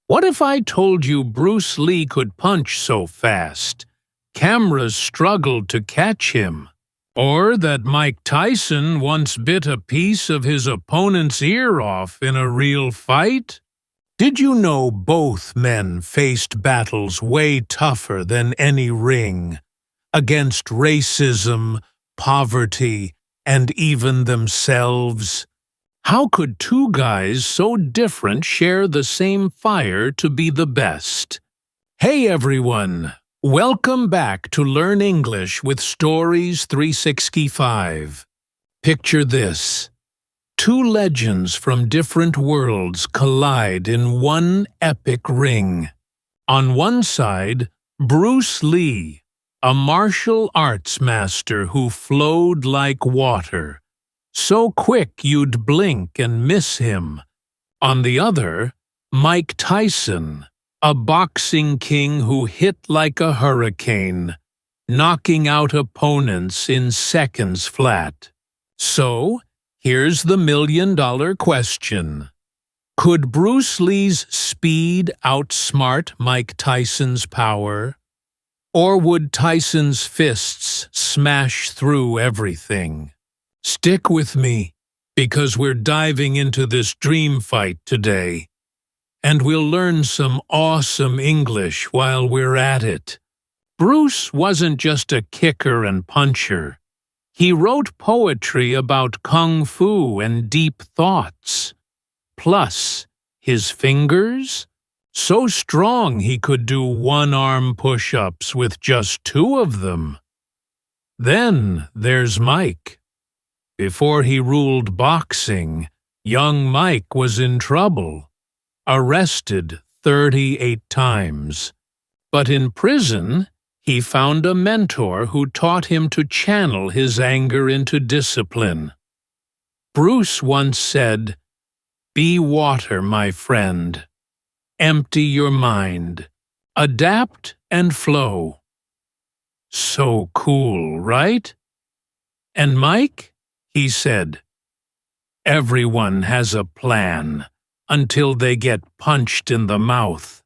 What if I told you Bruce Lee could punch so fast, cameras struggled to catch him? Or that Mike Tyson once bit a piece of his opponent's ear off in a real fight? Did you know both men faced battles way tougher than any ring, against racism, poverty, and even themselves? How could two guys so different share the same fire to be the best? Hey everyone! Welcome back to Learn English with Stories 365. Picture this. Two legends from different worlds collide in one epic ring. On one side, Bruce Lee, a martial arts master who flowed like water, so quick you'd blink and miss him. On the other, Mike Tyson, a boxing king who hit like a hurricane, knocking out opponents in seconds flat. So, here's the million-dollar question. Could Bruce Lee's speed outsmart Mike Tyson's power? Or would Tyson's fists smash through everything? Stick with me, because we're diving into this dream fight today. And we'll learn some awesome English while we're at it. Bruce wasn't just a kicker and puncher. He wrote poetry about kung fu and deep thoughts. Plus, his fingers? So strong he could do one-arm push-ups with just two of them. Then there's Mike. Before he ruled boxing, young Mike was in trouble, arrested 38 times. But in prison, he found a mentor who taught him to channel his anger into discipline. Bruce once said, "Be water, my friend. Empty your mind. Adapt and flow." So cool, right? And Mike? He said, "Everyone has a plan until they get punched in the mouth."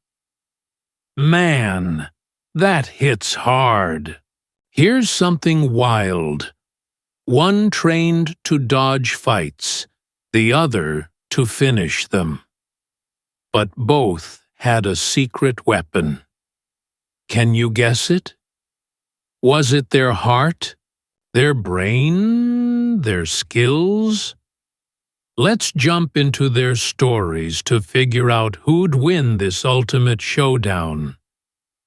Man, that hits hard. Here's something wild. One trained to dodge fights, the other to finish them. But both had a secret weapon. Can you guess it? Was it their heart? Their brain? Their skills? Let's jump into their stories to figure out who'd win this ultimate showdown.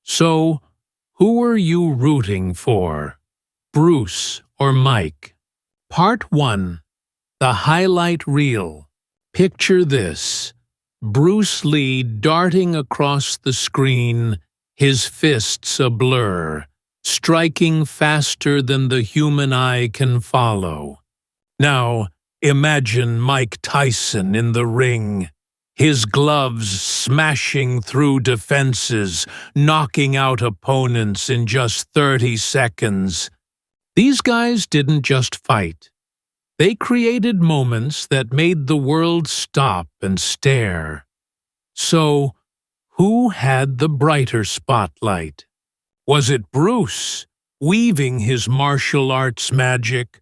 So, who are you rooting for? Bruce or Mike? Part 1. The highlight reel. Picture this. Bruce Lee darting across the screen, his fists a blur, striking faster than the human eye can follow. Now, imagine Mike Tyson in the ring, his gloves smashing through defenses, knocking out opponents in just 30 seconds. These guys didn't just fight. They created moments that made the world stop and stare. So, who had the brighter spotlight? Was it Bruce, weaving his martial arts magic?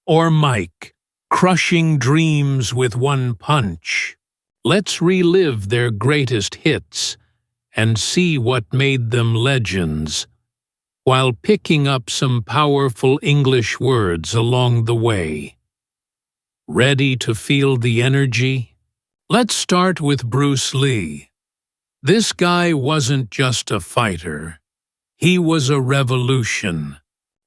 Or Mike, crushing dreams with one punch? Let's relive their greatest hits and see what made them legends, while picking up some powerful English words along the way. Ready to feel the energy? Let's start with Bruce Lee. This guy wasn't just a fighter. He was a revolution.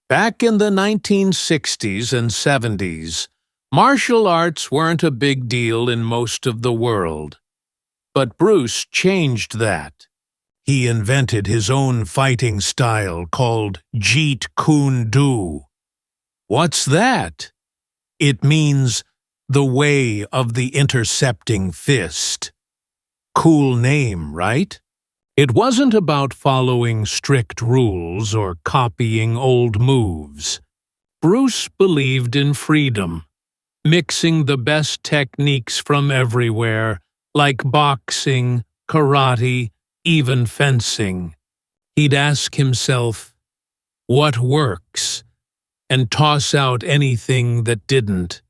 Back in the 1960s and 70s, martial arts weren't a big deal in most of the world. But Bruce changed that. He invented his own fighting style called Jeet Kune Do. What's that? It means the way of the intercepting fist. Cool name, right? It wasn't about following strict rules or copying old moves. Bruce believed in freedom, mixing the best techniques from everywhere, like boxing, karate, even fencing. He'd ask himself, what works? And toss out anything that didn't.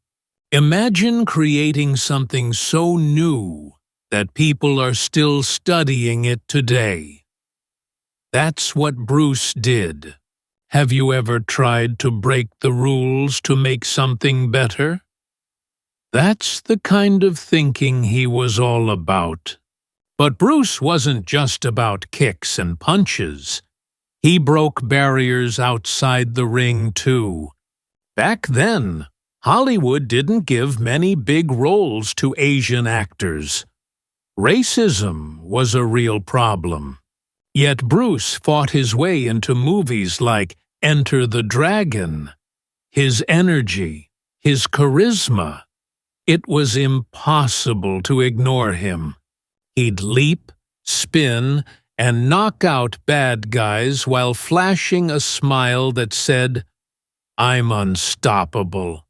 Imagine creating something so new that people are still studying it today. That's what Bruce did. Have you ever tried to break the rules to make something better? That's the kind of thinking he was all about. But Bruce wasn't just about kicks and punches. He broke barriers outside the ring, too. Back then, Hollywood didn't give many big roles to Asian actors. Racism was a real problem. Yet Bruce fought his way into movies like Enter the Dragon. His energy, his charisma, it was impossible to ignore him. He'd leap, spin, and knock out bad guys while flashing a smile that said, "I'm unstoppable."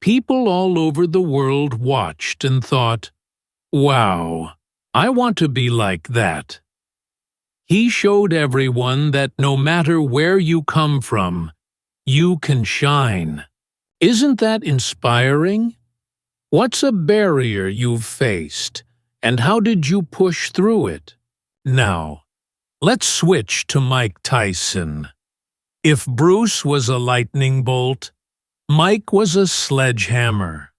People all over the world watched and thought, "Wow, I want to be like that." He showed everyone that no matter where you come from, you can shine. Isn't that inspiring? What's a barrier you've faced, and how did you push through it? Now, let's switch to Mike Tyson. If Bruce was a lightning bolt, Mike was a sledgehammer.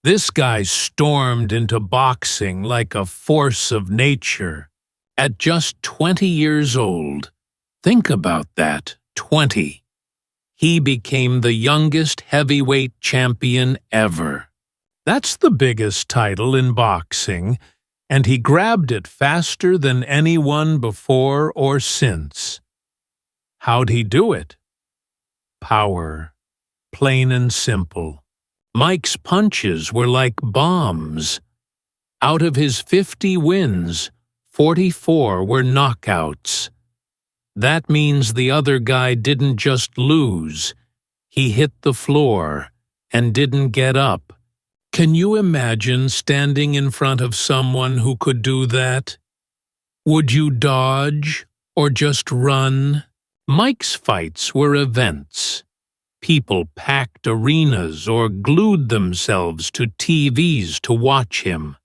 This guy stormed into boxing like a force of nature. At just 20 years old, think about that, 20. He became the youngest heavyweight champion ever. That's the biggest title in boxing, and he grabbed it faster than anyone before or since. How'd he do it? Power. Plain and simple. Mike's punches were like bombs. Out of his 50 wins, 44 were knockouts. That means the other guy didn't just lose. He hit the floor and didn't get up. Can you imagine standing in front of someone who could do that? Would you dodge or just run? Mike's fights were events. People packed arenas or glued themselves to TVs to watch him.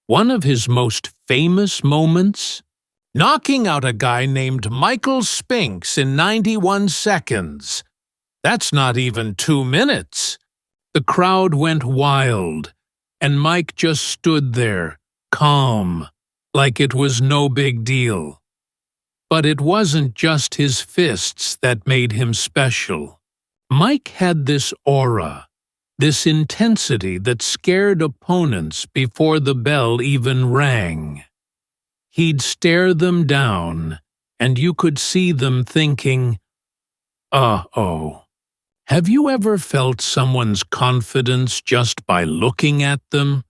One of his most famous moments? Knocking out a guy named Michael Spinks in 91 seconds. That's not even 2 minutes. The crowd went wild, and Mike just stood there, calm, like it was no big deal. But it wasn't just his fists that made him special. Mike had this aura, this intensity that scared opponents before the bell even rang. He'd stare them down, and you could see them thinking, "Uh-oh." Have you ever felt someone's confidence just by looking at them?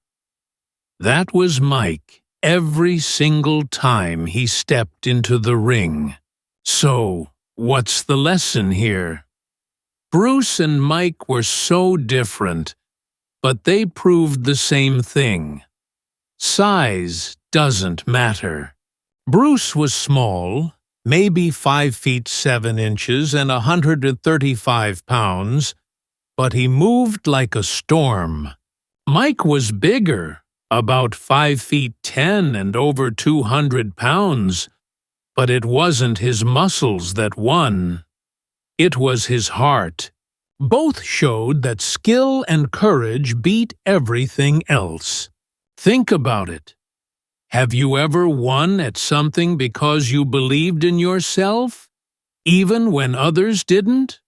That was Mike every single time he stepped into the ring. So, what's the lesson here? Bruce and Mike were so different, but they proved the same thing. Size doesn't matter. Bruce was small, maybe 5 feet 7 inches and 135 pounds, but he moved like a storm. Mike was bigger, about 5 feet 10 and over 200 pounds, but it wasn't his muscles that won. It was his heart. Both showed that skill and courage beat everything else. Think about it. Have you ever won at something because you believed in yourself, even when others didn't?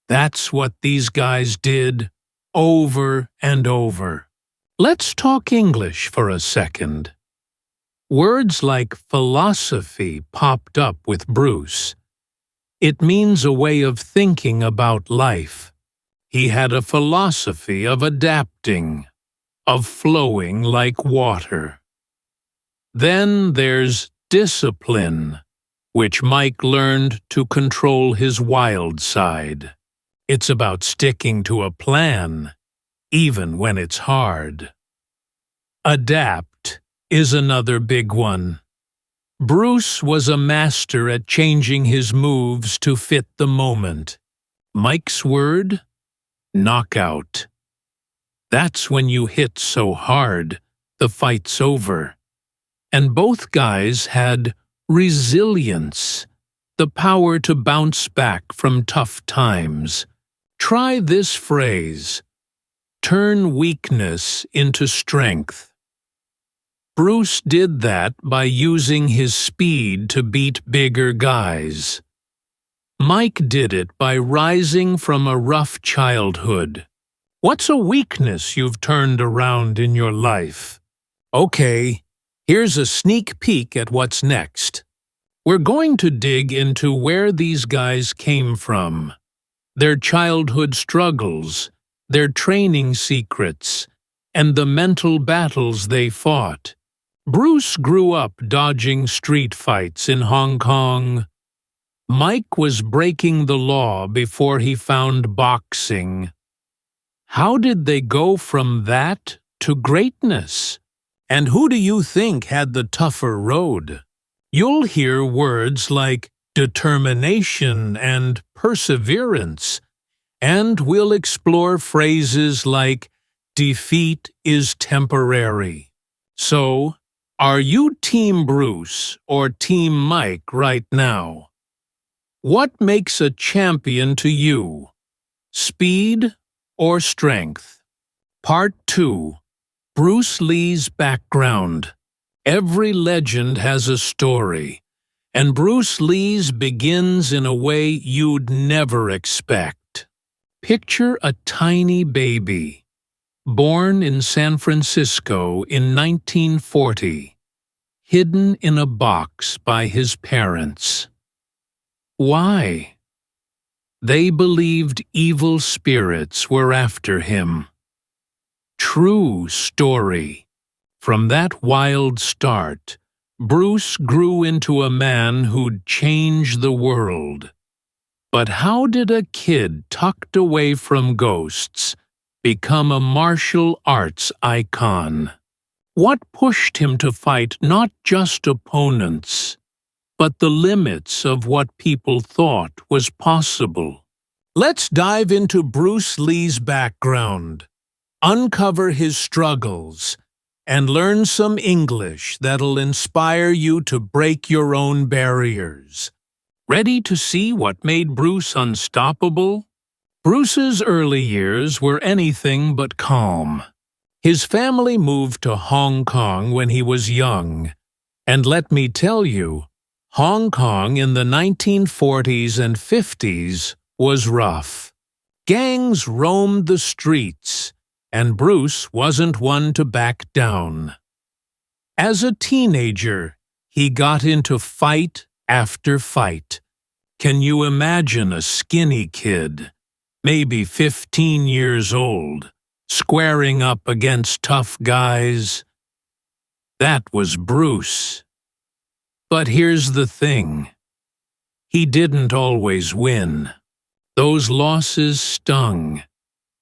That's what these guys did, over and over. Let's talk English for a second. Words like philosophy popped up with Bruce. It means a way of thinking about life. He had a philosophy of adapting, of flowing like water. Then there's discipline, which Mike learned to control his wild side. It's about sticking to a plan, even when it's hard. Adapt is another big one. Bruce was a master at changing his moves to fit the moment. Mike's word? Knockout. That's when you hit so hard, the fight's over. And both guys had resilience, the power to bounce back from tough times. Try this phrase: turn weakness into strength. Bruce did that by using his speed to beat bigger guys. Mike did it by rising from a rough childhood. What's a weakness you've turned around in your life? Okay, here's a sneak peek at what's next. We're going to dig into where these guys came from, their childhood struggles, their training secrets, and the mental battles they fought. Bruce grew up dodging street fights in Hong Kong. Mike was breaking the law before he found boxing. How did they go from that to greatness? And who do you think had the tougher road? You'll hear words like determination and perseverance, and we'll explore phrases like defeat is temporary. So, are you Team Bruce or Team Mike right now? What makes a champion to you? Speed or strength? Part 2. Bruce Lee's background. Every legend has a story, and Bruce Lee's begins in a way you'd never expect. Picture a tiny baby, born in San Francisco in 1940, hidden in a box by his parents. Why? They believed evil spirits were after him. True story. From that wild start, Bruce grew into a man who'd change the world. But how did a kid tucked away from ghosts become a martial arts icon? What pushed him to fight not just opponents, but the limits of what people thought was possible? Let's dive into Bruce Lee's background, uncover his struggles, and learn some English that'll inspire you to break your own barriers. Ready to see what made Bruce unstoppable? Bruce's early years were anything but calm. His family moved to Hong Kong when he was young, and let me tell you, Hong Kong in the 1940s and 50s was rough. Gangs roamed the streets, and Bruce wasn't one to back down. As a teenager, he got into fight after fight. Can you imagine a skinny kid, maybe 15 years old, squaring up against tough guys? That was Bruce. But here's the thing. He didn't always win. Those losses stung,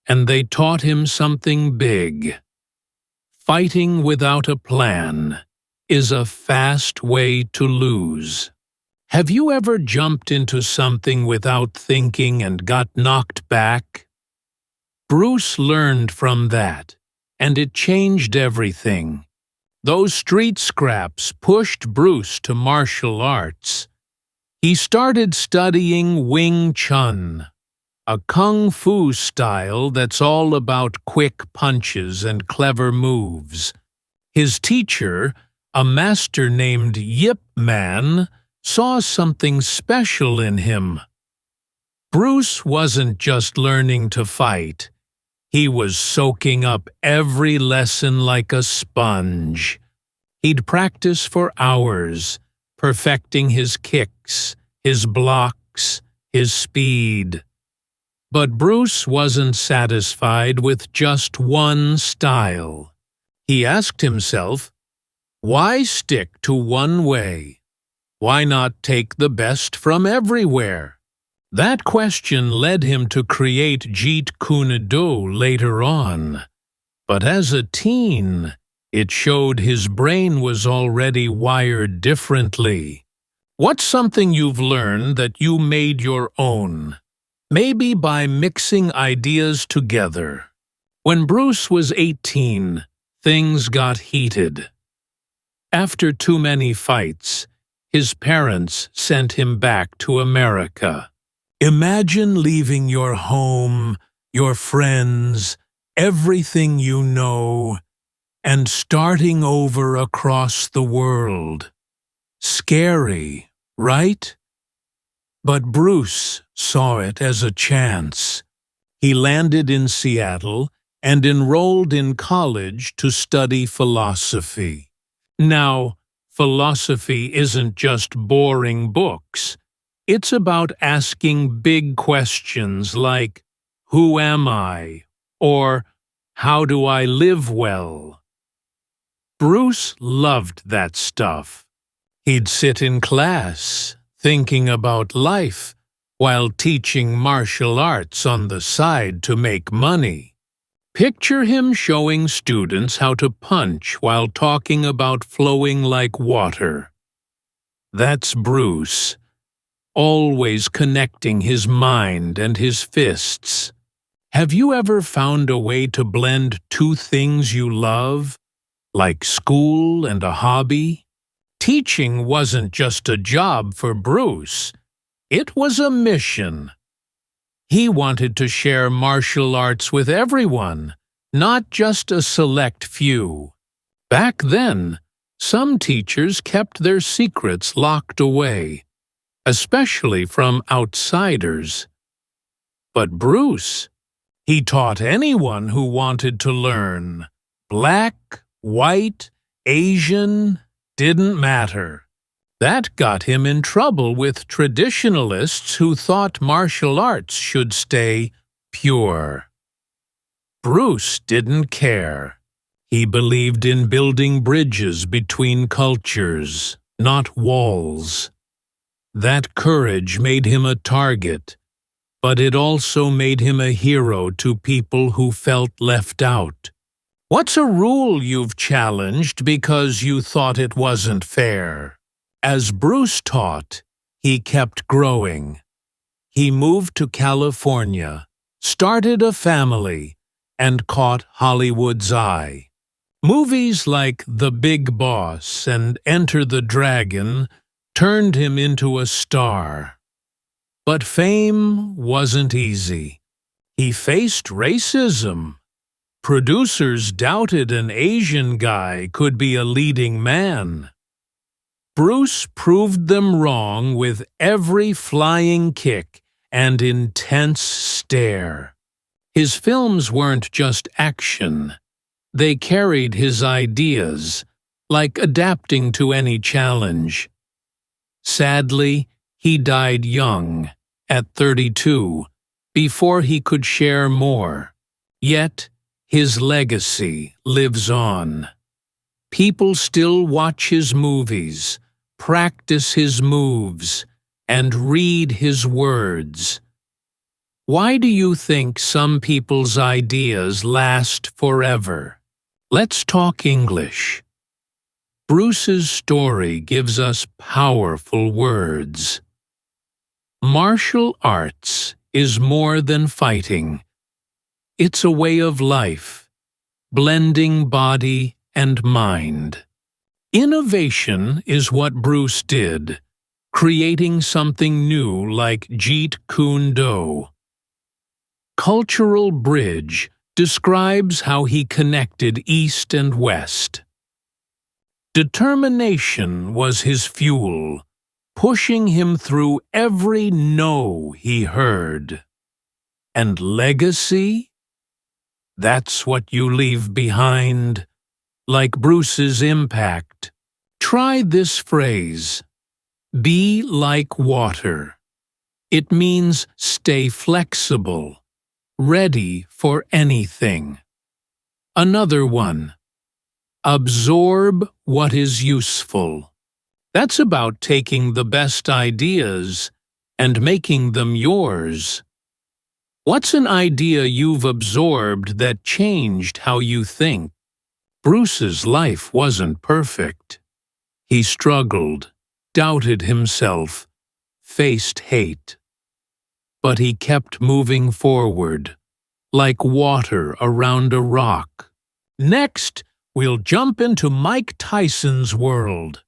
and they taught him something big. Fighting without a plan is a fast way to lose. Have you ever jumped into something without thinking and got knocked back? Bruce learned from that, and it changed everything. Those street scraps pushed Bruce to martial arts. He started studying Wing Chun, a kung fu style that's all about quick punches and clever moves. His teacher, a master named Yip Man, saw something special in him. Bruce wasn't just learning to fight. He was soaking up every lesson like a sponge. He'd practice for hours, perfecting his kicks, his blocks, his speed. But Bruce wasn't satisfied with just one style. He asked himself, why stick to one way? Why not take the best from everywhere? That question led him to create Jeet Kune Do later on. But as a teen, It showed his brain was already wired differently. What's something you've learned that you made your own? Maybe by mixing ideas together. When Bruce was 18, things got heated. After too many fights, his parents sent him back to America. Imagine leaving your home, your friends, everything you know, and starting over across the world. Scary, right? But Bruce saw it as a chance. He landed in Seattle and enrolled in college to study philosophy. Now, philosophy isn't just boring books. It's about asking big questions like, who am I? Or, how do I live well? Bruce loved that stuff. He'd sit in class, thinking about life, while teaching martial arts on the side to make money. Picture him showing students how to punch while talking about flowing like water. That's Bruce, always connecting his mind and his fists. Have you ever found a way to blend two things you love, like school and a hobby? Teaching wasn't just a job for Bruce. It was a mission. He wanted to share martial arts with everyone, not just a select few. Back then, some teachers kept their secrets locked away, especially from outsiders. But Bruce, he taught anyone who wanted to learn. Black, white, Asian, didn't matter. That got him in trouble with traditionalists who thought martial arts should stay pure. Bruce didn't care. He believed in building bridges between cultures, not walls. That courage made him a target, but it also made him a hero to people who felt left out. What's a rule you've challenged because you thought it wasn't fair? As Bruce taught, he kept growing. He moved to California, started a family, and caught Hollywood's eye. Movies like The Big Boss and Enter the Dragon turned him into a star. But fame wasn't easy. He faced racism. Producers doubted an Asian guy could be a leading man. Bruce proved them wrong with every flying kick and intense stare. His films weren't just action. They carried his ideas, like adapting to any challenge. Sadly, he died young, at 32, before he could share more. Yet, his legacy lives on. People still watch his movies, practice his moves, and read his words. Why do you think some people's ideas last forever? Let's talk English. Bruce's story gives us powerful words. Martial arts is more than fighting. It's a way of life, blending body and mind. Innovation is what Bruce did, creating something new like Jeet Kune Do. Cultural Bridge describes how he connected East and West. Determination was his fuel, pushing him through every no he heard. And legacy? That's what you leave behind, like Bruce's impact. Try this phrase, be like water. It means stay flexible, ready for anything. Another one, absorb what is useful. That's about taking the best ideas and making them yours. What's an idea you've absorbed that changed how you think? Bruce's life wasn't perfect. He struggled, doubted himself, faced hate. But he kept moving forward, like water around a rock. Next, we'll jump into Mike Tyson's world.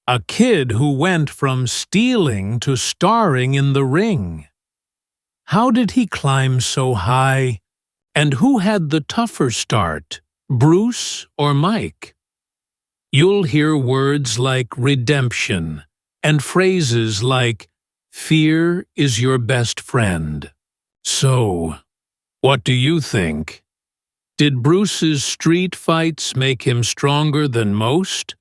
A kid who went from stealing to starring in the ring. How did he climb so high? And who had the tougher start, Bruce or Mike? You'll hear words like redemption and phrases like, "Fear is your best friend." So, what do you think? Did Bruce's street fights make him stronger than most?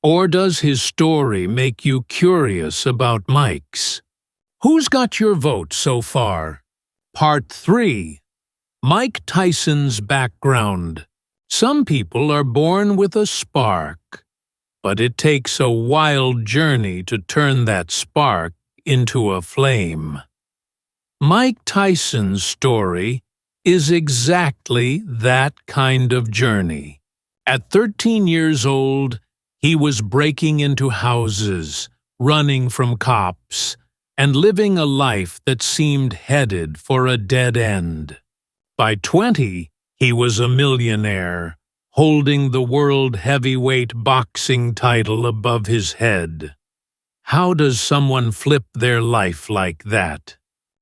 Or does his story make you curious about Mike's? Who's got your vote so far? Part 3. Mike Tyson's background. Some people are born with a spark, but it takes a wild journey to turn that spark into a flame. Mike Tyson's story is exactly that kind of journey. At 13 years old, he was breaking into houses, running from cops, and living a life that seemed headed for a dead end. By 20, he was a millionaire, holding the world heavyweight boxing title above his head. How does someone flip their life like that?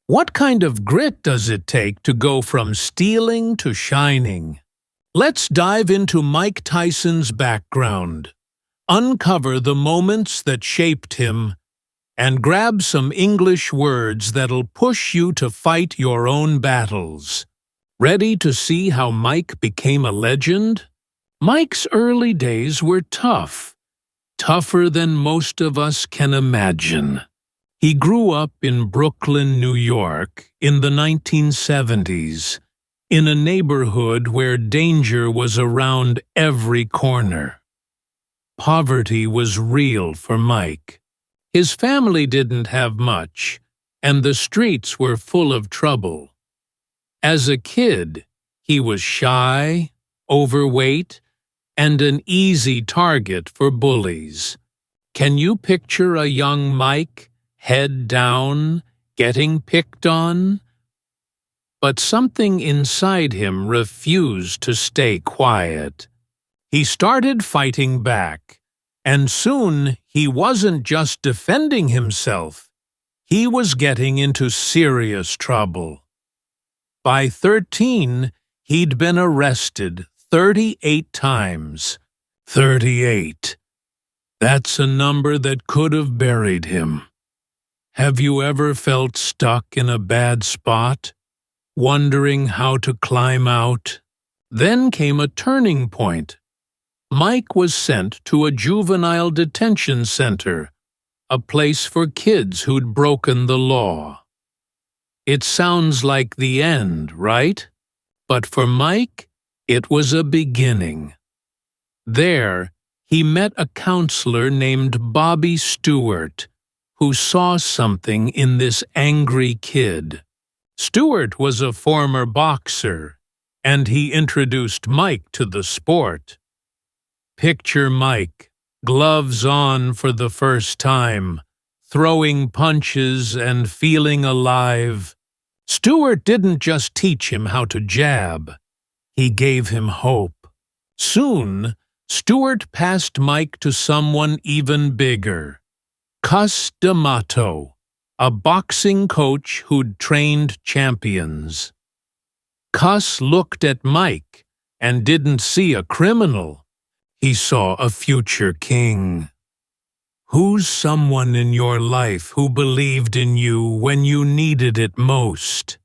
What kind of grit does it take to go from stealing to shining? Let's dive into Mike Tyson's background, uncover the moments that shaped him, and grab some English words that'll push you to fight your own battles. Ready to see how Mike became a legend? Mike's early days were tough, tougher than most of us can imagine. He grew up in Brooklyn, New York, in the 1970s, in a neighborhood where danger was around every corner. Poverty was real for Mike. His family didn't have much, and the streets were full of trouble. As a kid, he was shy, overweight, and an easy target for bullies. Can you picture a young Mike, head down, getting picked on? But something inside him refused to stay quiet. He started fighting back, and soon he wasn't just defending himself. He was getting into serious trouble. By 13, he'd been arrested 38 times. 38. That's a number that could have buried him. Have you ever felt stuck in a bad spot, wondering how to climb out? Then came a turning point. Mike was sent to a juvenile detention center, a place for kids who'd broken the law. It sounds like the end, right? But for Mike, it was a beginning. There, he met a counselor named Bobby Stewart, who saw something in this angry kid. Stewart was a former boxer, and he introduced Mike to the sport. Picture Mike, gloves on for the first time, throwing punches and feeling alive. Stewart didn't just teach him how to jab, he gave him hope. Soon, Stewart passed Mike to someone even bigger. Cus D'Amato, a boxing coach who'd trained champions. Cus looked at Mike and didn't see a criminal. He saw a future king. Who's someone in your life who believed in you when you needed it most?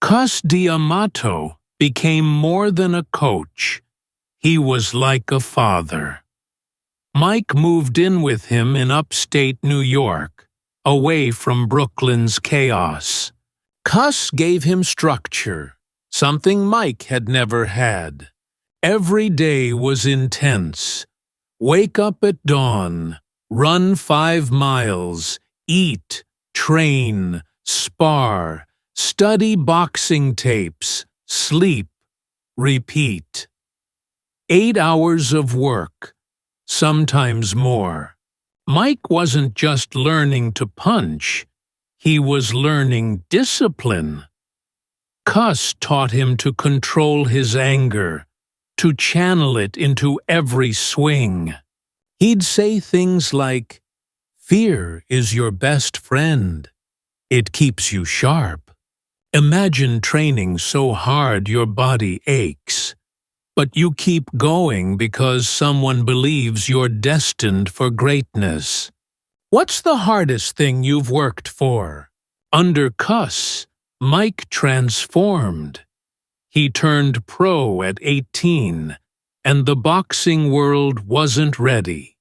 Cus D'Amato became more than a coach. He was like a father. Mike moved in with him in upstate New York, away from Brooklyn's chaos. Cus gave him structure, something Mike had never had. Every day was intense. Wake up at dawn, run 5 miles, eat, train, spar, study boxing tapes, sleep, repeat. 8 hours of work, sometimes more. Mike wasn't just learning to punch, he was learning discipline. Cuss taught him to control his anger, to channel it into every swing. He'd say things like, "Fear is your best friend. It keeps you sharp." Imagine training so hard your body aches, but you keep going because someone believes you're destined for greatness. What's the hardest thing you've worked for? Under Cuss, Mike transformed. He turned pro at 18, and the boxing world wasn't ready.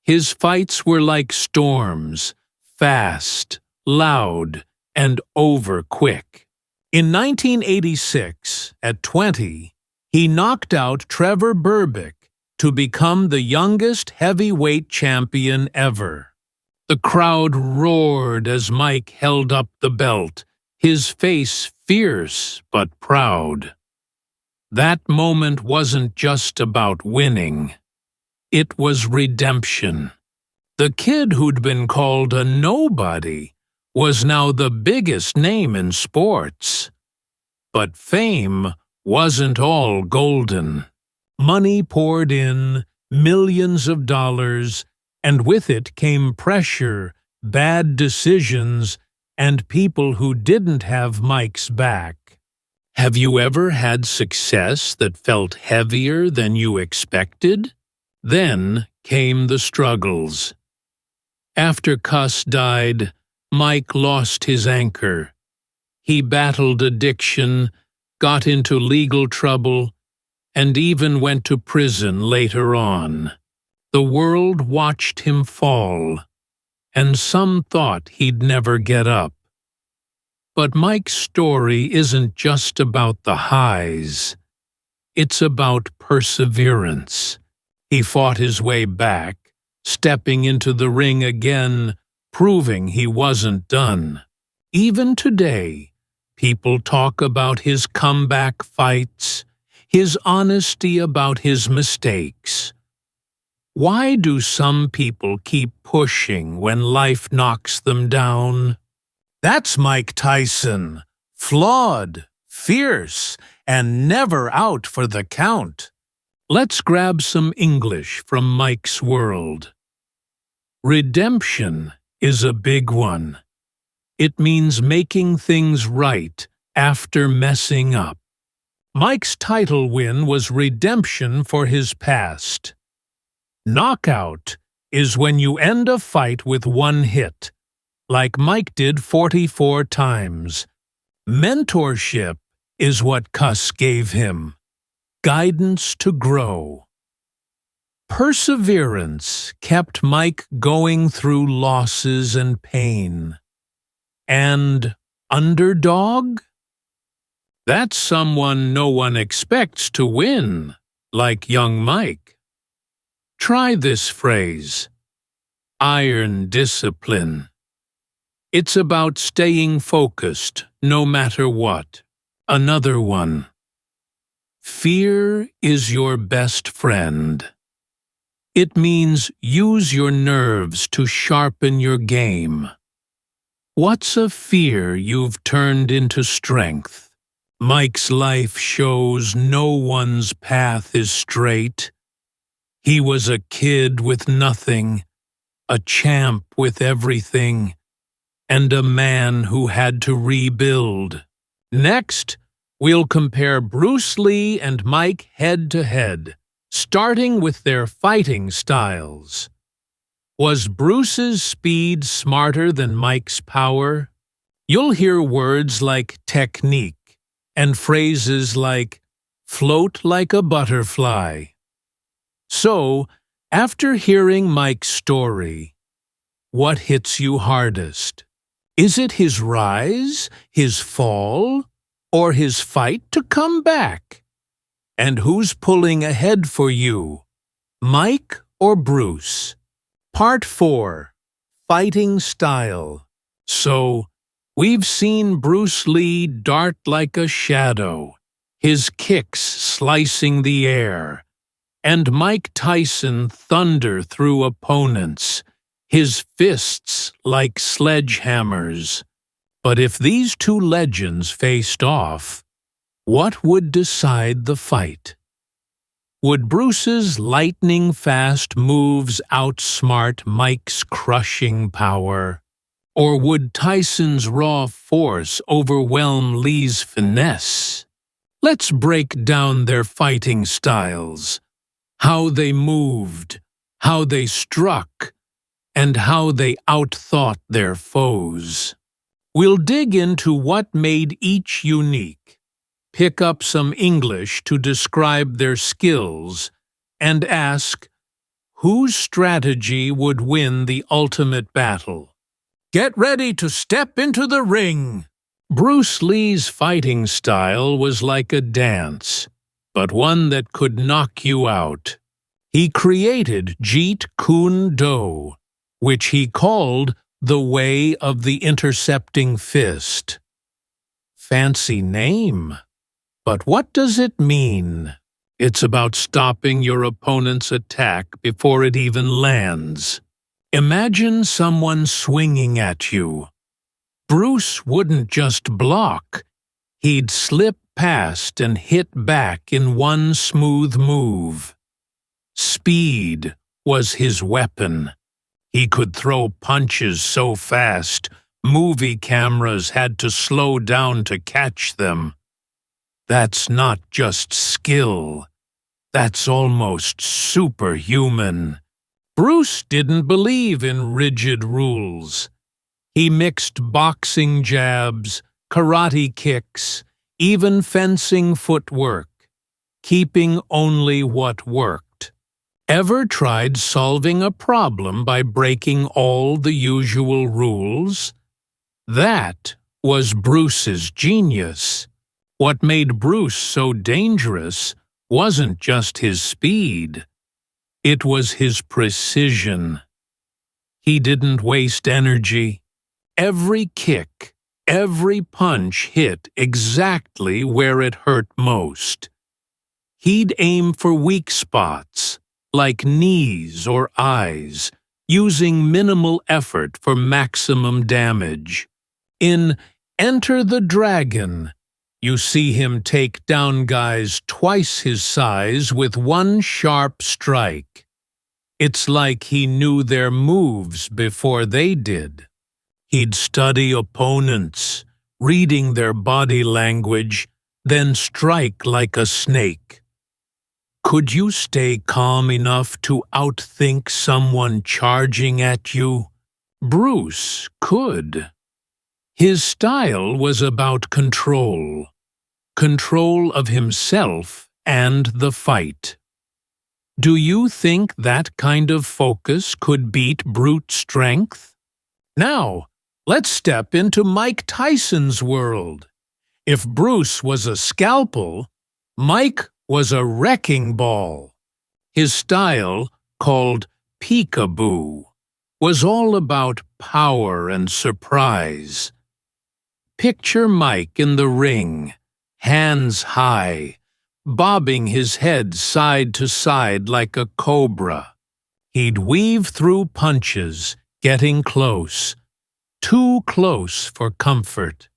His fights were like storms, fast, loud, and over quick. In 1986, at 20, he knocked out Trevor Berbick to become the youngest heavyweight champion ever. The crowd roared as Mike held up the belt, his face fierce but proud. That moment wasn't just about winning. It was redemption. The kid who'd been called a nobody was now the biggest name in sports. But fame wasn't all golden. Money poured in, millions of dollars, and with it came pressure, bad decisions, and people who didn't have Mike's back. Have you ever had success that felt heavier than you expected? Then came the struggles. After Cuss died, Mike lost his anchor. He battled addiction, got into legal trouble, and even went to prison later on. The world watched him fall, and some thought he'd never get up. But Mike's story isn't just about the highs. It's about perseverance. He fought his way back, stepping into the ring again, proving he wasn't done. Even today, people talk about his comeback fights, his honesty about his mistakes. Why do some people keep pushing when life knocks them down? That's Mike Tyson, flawed, fierce, and never out for the count. Let's grab some English from Mike's world. Redemption is a big one. It means making things right after messing up. Mike's title win was redemption for his past. Knockout is when you end a fight with one hit, like Mike did 44 times. Mentorship is what Cuss gave him. Guidance to grow. Perseverance kept Mike going through losses and pain. And underdog? That's someone no one expects to win, like young Mike. Try this phrase: iron discipline. It's about staying focused no matter what. Another one. Fear is your best friend. It means use your nerves to sharpen your game. What's a fear you've turned into strength? Mike's life shows no one's path is straight. He was a kid with nothing, a champ with everything, and a man who had to rebuild. Next, we'll compare Bruce Lee and Mike head to head, starting with their fighting styles. Was Bruce's speed smarter than Mike's power? You'll hear words like technique and phrases like float like a butterfly. So, after hearing Mike's story, what hits you hardest? Is it his rise, his fall, or his fight to come back? And who's pulling ahead for you, Mike or Bruce? Part 4. Fighting Style. So, we've seen Bruce Lee dart like a shadow, his kicks slicing the air, and Mike Tyson thunder through opponents, his fists like sledgehammers. But if these two legends faced off, what would decide the fight? Would Bruce's lightning-fast moves outsmart Mike's crushing power? Or would Tyson's raw force overwhelm Lee's finesse? Let's break down their fighting styles, how they moved, how they struck, and how they outthought their foes. We'll dig into what made each unique, pick up some English to describe their skills, and ask, whose strategy would win the ultimate battle? Get ready to step into the ring! Bruce Lee's fighting style was like a dance, but one that could knock you out. He created Jeet Kune Do, which he called the way of the intercepting fist. Fancy name, but what does it mean? It's about stopping your opponent's attack before it even lands. Imagine someone swinging at you. Bruce wouldn't just block, he'd slip past and hit back in one smooth move. Speed was his weapon. He could throw punches so fast, movie cameras had to slow down to catch them. That's not just skill, that's almost superhuman. Bruce didn't believe in rigid rules. He mixed boxing jabs, karate kicks, even fencing footwork, keeping only what worked. Ever tried solving a problem by breaking all the usual rules? That was Bruce's genius. What made Bruce so dangerous wasn't just his speed. It was his precision. He didn't waste energy. Every kick, every punch hit exactly where it hurt most. He'd aim for weak spots, like knees or eyes, using minimal effort for maximum damage. In Enter the Dragon, you see him take down guys twice his size with one sharp strike. It's like he knew their moves before they did. He'd study opponents, reading their body language, then strike like a snake. Could you stay calm enough to outthink someone charging at you? Bruce could. His style was about control of himself and the fight. Do you think that kind of focus could beat brute strength? Now, let's step into Mike Tyson's world. If Bruce was a scalpel, Mike was a wrecking ball. His style, called peekaboo, was all about power and surprise. Picture Mike in the ring, hands high, bobbing his head side to side like a cobra. He'd weave through punches, getting close, too close for comfort.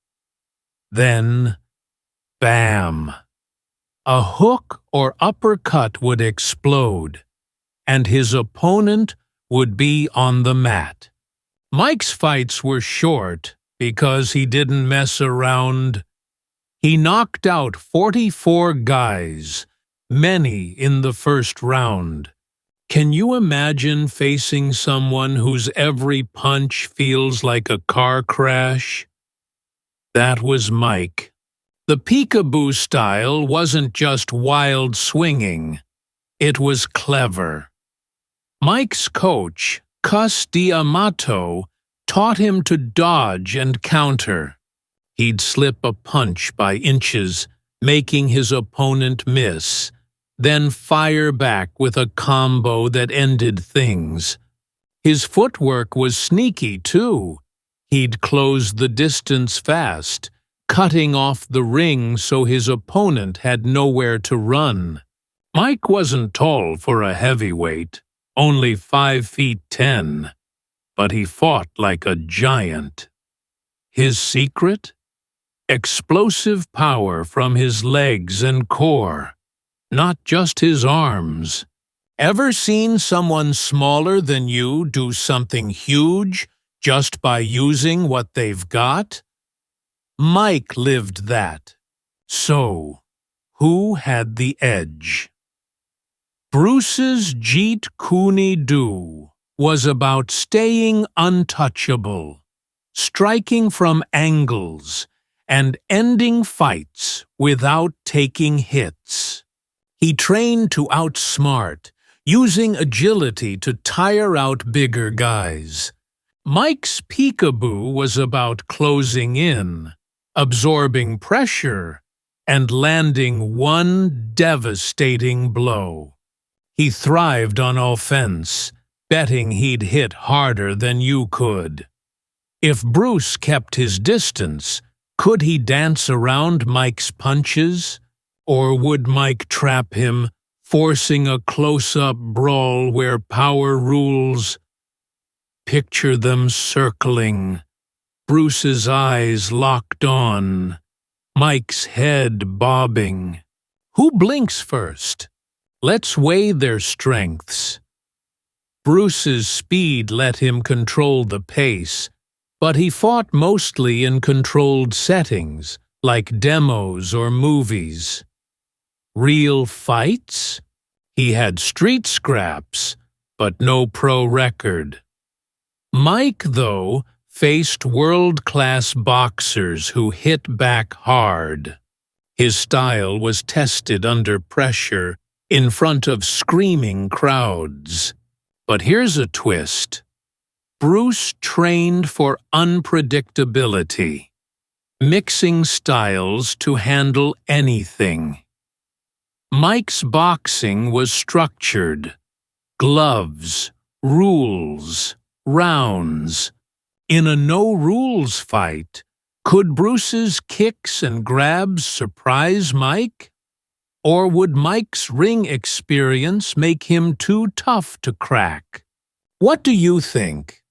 Then, bam! A hook or uppercut would explode, and his opponent would be on the mat. Mike's fights were short because he didn't mess around. He knocked out 44 guys, many in the first round. Can you imagine facing someone whose every punch feels like a car crash? That was Mike. The peekaboo style wasn't just wild swinging, it was clever. Mike's coach, Cus D'Amato, taught him to dodge and counter. He'd slip a punch by inches, making his opponent miss, then fire back with a combo that ended things. His footwork was sneaky, too. He'd close the distance fast, cutting off the ring so his opponent had nowhere to run. Mike wasn't tall for a heavyweight, only 5'10", but he fought like a giant. His secret? Explosive power from his legs and core, not just his arms. Ever seen someone smaller than you do something huge just by using what they've got? Mike lived that. So, who had the edge? Bruce's Jeet Kune Do was about staying untouchable, striking from angles, and ending fights without taking hits. He trained to outsmart, using agility to tire out bigger guys. Mike's peekaboo was about closing in, absorbing pressure, and landing one devastating blow. He thrived on offense, betting he'd hit harder than you could. If Bruce kept his distance, could he dance around Mike's punches? Or would Mike trap him, forcing a close-up brawl where power rules? Picture them circling, Bruce's eyes locked on, Mike's head bobbing. Who blinks first? Let's weigh their strengths. Bruce's speed let him control the pace, but he fought mostly in controlled settings, like demos or movies. Real fights? He had street scraps, but no pro record. Mike, though, faced world-class boxers who hit back hard. His style was tested under pressure in front of screaming crowds. But here's a twist. Bruce trained for unpredictability, mixing styles to handle anything. Mike's boxing was structured. Gloves, rules, rounds. In a no-rules fight, could Bruce's kicks and grabs surprise Mike? Or would Mike's ring experience make him too tough to crack? What do you think?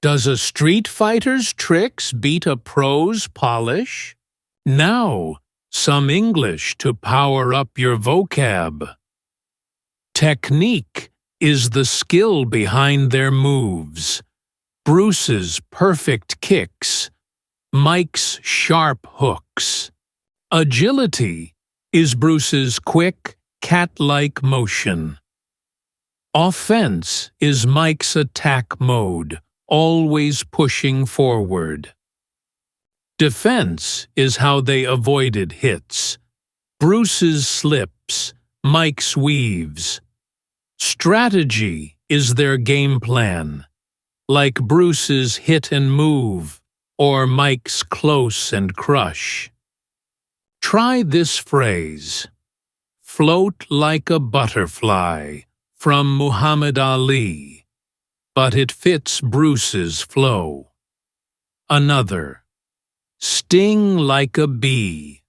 Does a street fighter's tricks beat a pro's polish? Now, some English to power up your vocab. Technique is the skill behind their moves. Bruce's perfect kicks, Mike's sharp hooks. Agility is Bruce's quick, cat-like motion. Offense is Mike's attack mode, always pushing forward. Defense is how they avoided hits. Bruce's slips, Mike's weaves. Strategy is their game plan, like Bruce's hit and move, or Mike's close and crush. Try this phrase, float like a butterfly, from Muhammad Ali, but it fits Bruce's flow. Another, sting like a bee,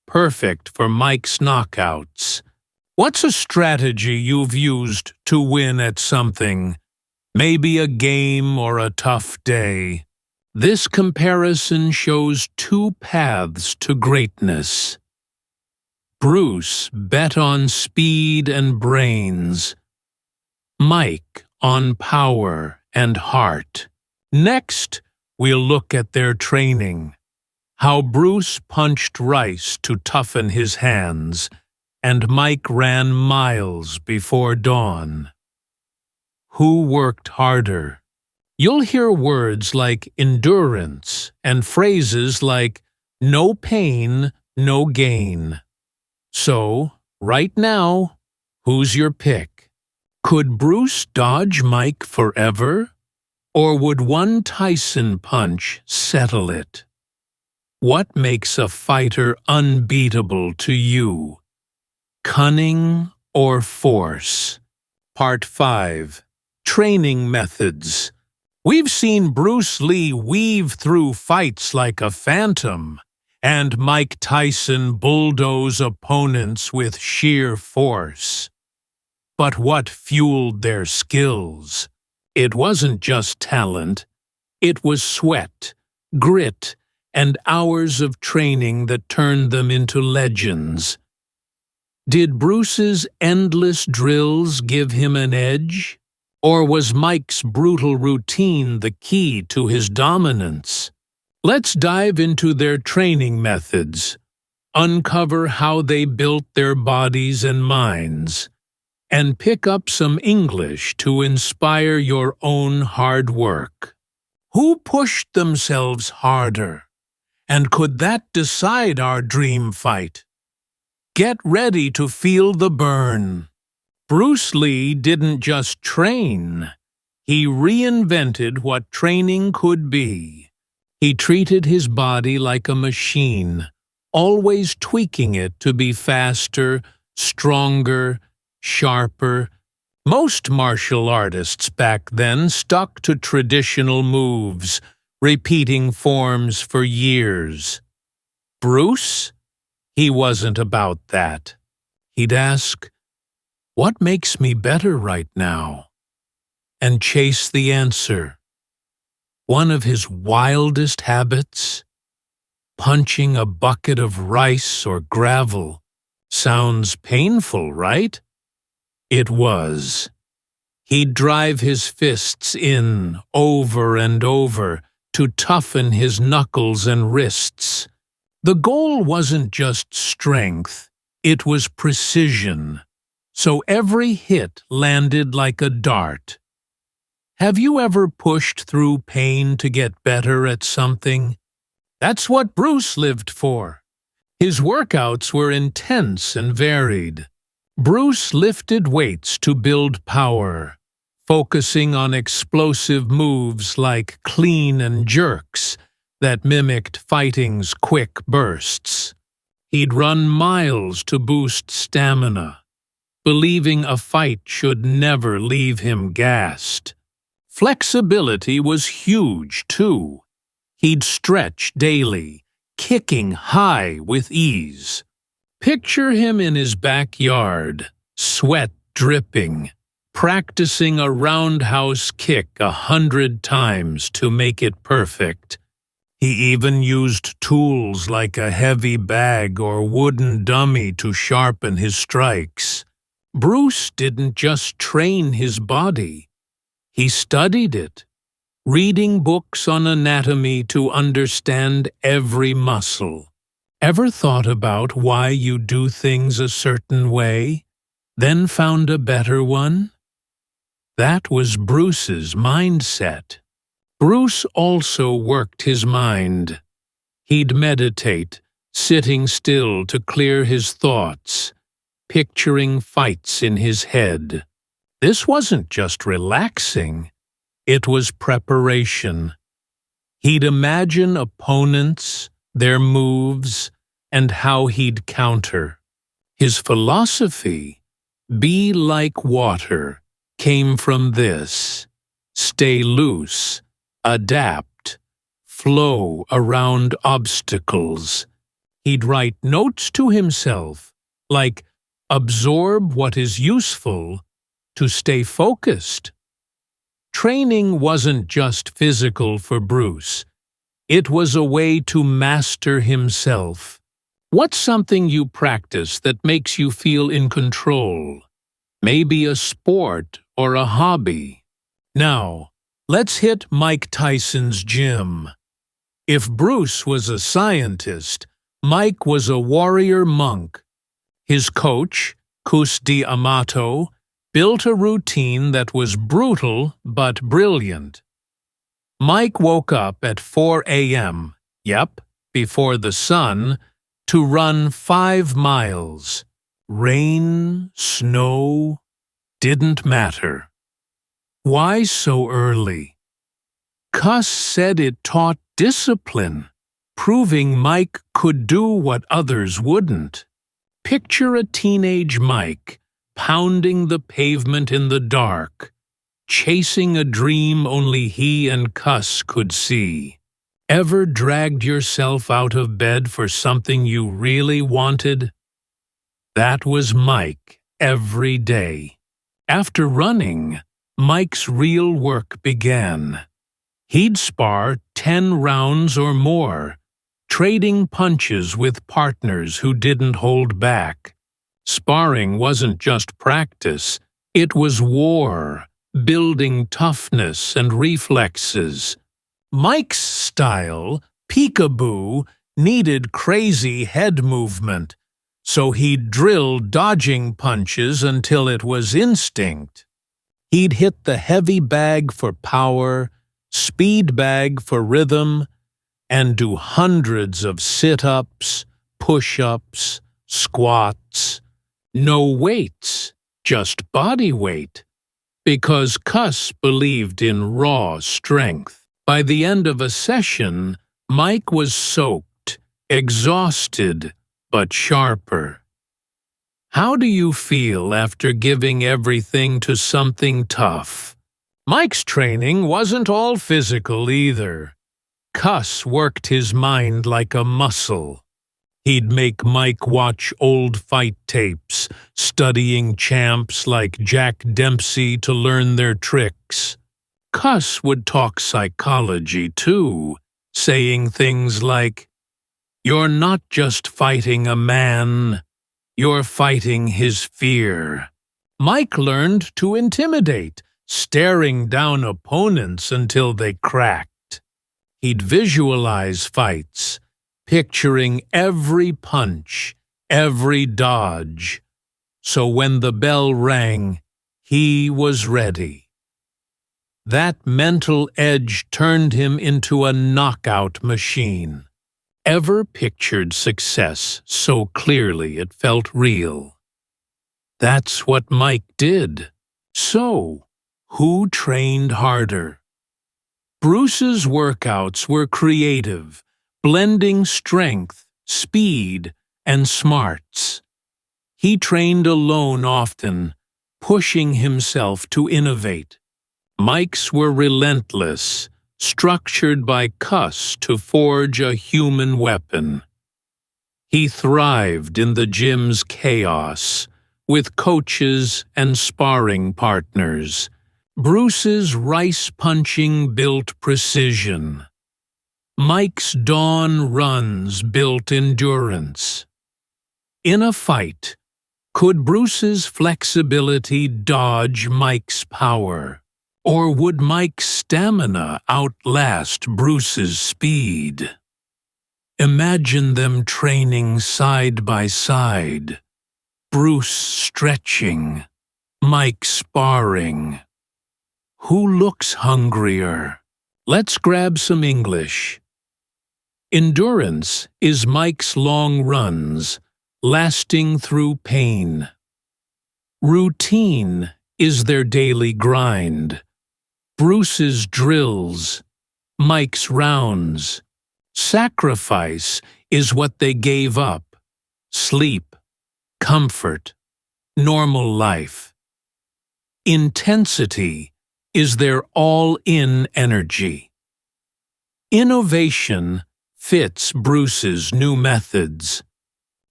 perfect for Mike's knockouts. What's a strategy you've used to win at something? Maybe a game or a tough day. This comparison shows two paths to greatness. Bruce bet on speed and brains. Mike on power and heart. Next, we'll look at their training. How Bruce punched rice to toughen his hands, and Mike ran miles before dawn. Who worked harder? You'll hear words like endurance and phrases like no pain, no gain. So, right now, who's your pick? Could Bruce dodge Mike forever? Or would one Tyson punch settle it? What makes a fighter unbeatable to you? Cunning or force? Part 5. Training methods. We've seen Bruce Lee weave through fights like a phantom, and Mike Tyson bulldoze opponents with sheer force. But what fueled their skills? It wasn't just talent. It was sweat, grit, and hours of training that turned them into legends. Did Bruce's endless drills give him an edge? Or was Mike's brutal routine the key to his dominance? Let's dive into their training methods, uncover how they built their bodies and minds, and pick up some English to inspire your own hard work. Who pushed themselves harder? And could that decide our dream fight? Get ready to feel the burn. Bruce Lee didn't just train. He reinvented what training could be. He treated his body like a machine, always tweaking it to be faster, stronger, sharper. Most martial artists back then stuck to traditional moves, repeating forms for years. Bruce? He wasn't about that. He'd ask, "What makes me better right now?" and chase the answer. One of his wildest habits? Punching a bucket of rice or gravel. Sounds painful, right? It was. He'd drive his fists in over and over to toughen his knuckles and wrists. The goal wasn't just strength, it was precision. So every hit landed like a dart. Have you ever pushed through pain to get better at something? That's what Bruce lived for. His workouts were intense and varied. Bruce lifted weights to build power, focusing on explosive moves like clean and jerks that mimicked fighting's quick bursts. He'd run miles to boost stamina, believing a fight should never leave him gassed. Flexibility was huge, too. He'd stretch daily, kicking high with ease. Picture him in his backyard, sweat dripping, practicing a roundhouse kick 100 times to make it perfect. He even used tools like a heavy bag or wooden dummy to sharpen his strikes. Bruce didn't just train his body. He studied it, reading books on anatomy to understand every muscle. Ever thought about why you do things a certain way, then found a better one? That was Bruce's mindset. Bruce also worked his mind. He'd meditate, sitting still to clear his thoughts, picturing fights in his head. This wasn't just relaxing, it was preparation. He'd imagine opponents, their moves, and how he'd counter. His philosophy, "Be like water," came from this: stay loose, adapt, flow around obstacles. He'd write notes to himself, like absorb what is useful to stay focused. Training wasn't just physical for Bruce. It was a way to master himself. What's something you practice that makes you feel in control? Maybe a sport or a hobby. Now, let's hit Mike Tyson's gym. If Bruce was a scientist, Mike was a warrior monk. His coach, Cus D'Amato, built a routine that was brutal but brilliant. Mike woke up at 4 a.m., before the sun, to run 5 miles. Rain, snow, didn't matter. Why so early? Cus said it taught discipline, proving Mike could do what others wouldn't. Picture a teenage Mike pounding the pavement in the dark, chasing a dream only he and Cus could see. Ever dragged yourself out of bed for something you really wanted? That was Mike every day. After running, Mike's real work began. He'd spar 10 rounds or more, trading punches with partners who didn't hold back. Sparring wasn't just practice, it was war, building toughness and reflexes. Mike's style, peekaboo, needed crazy head movement, so he'd drill dodging punches until it was instinct. He'd hit the heavy bag for power, speed bag for rhythm, and do hundreds of sit-ups, push-ups, squats. No weights, just body weight, because Cuss believed in raw strength. By the end of a session, Mike was soaked, exhausted, but sharper. How do you feel after giving everything to something tough? Mike's training wasn't all physical either. Cuss worked his mind like a muscle. He'd make Mike watch old fight tapes, studying champs like Jack Dempsey to learn their tricks. Cuss would talk psychology too, saying things like, "You're not just fighting a man, you're fighting his fear." Mike learned to intimidate, staring down opponents until they cracked. He'd visualize fights, picturing every punch, every dodge, so when the bell rang, he was ready. That mental edge turned him into a knockout machine. Ever pictured success so clearly it felt real? That's what Mike did. So, who trained harder? Bruce's workouts were creative, blending strength, speed, and smarts. He trained alone often, pushing himself to innovate. Mike's were relentless, structured by Cuss to forge a human weapon. He thrived in the gym's chaos, with coaches and sparring partners. Bruce's rice-punching built precision. Mike's dawn runs built endurance. In a fight, could Bruce's flexibility dodge Mike's power? Or would Mike's stamina outlast Bruce's speed? Imagine them training side by side. Bruce stretching, Mike sparring. Who looks hungrier? Let's grab some English. Endurance is Mike's long runs, lasting through pain. Routine is their daily grind. Bruce's drills, Mike's rounds. Sacrifice is what they gave up. Sleep, comfort, normal life. Intensity is their all-in energy. Innovation fits Bruce's new methods.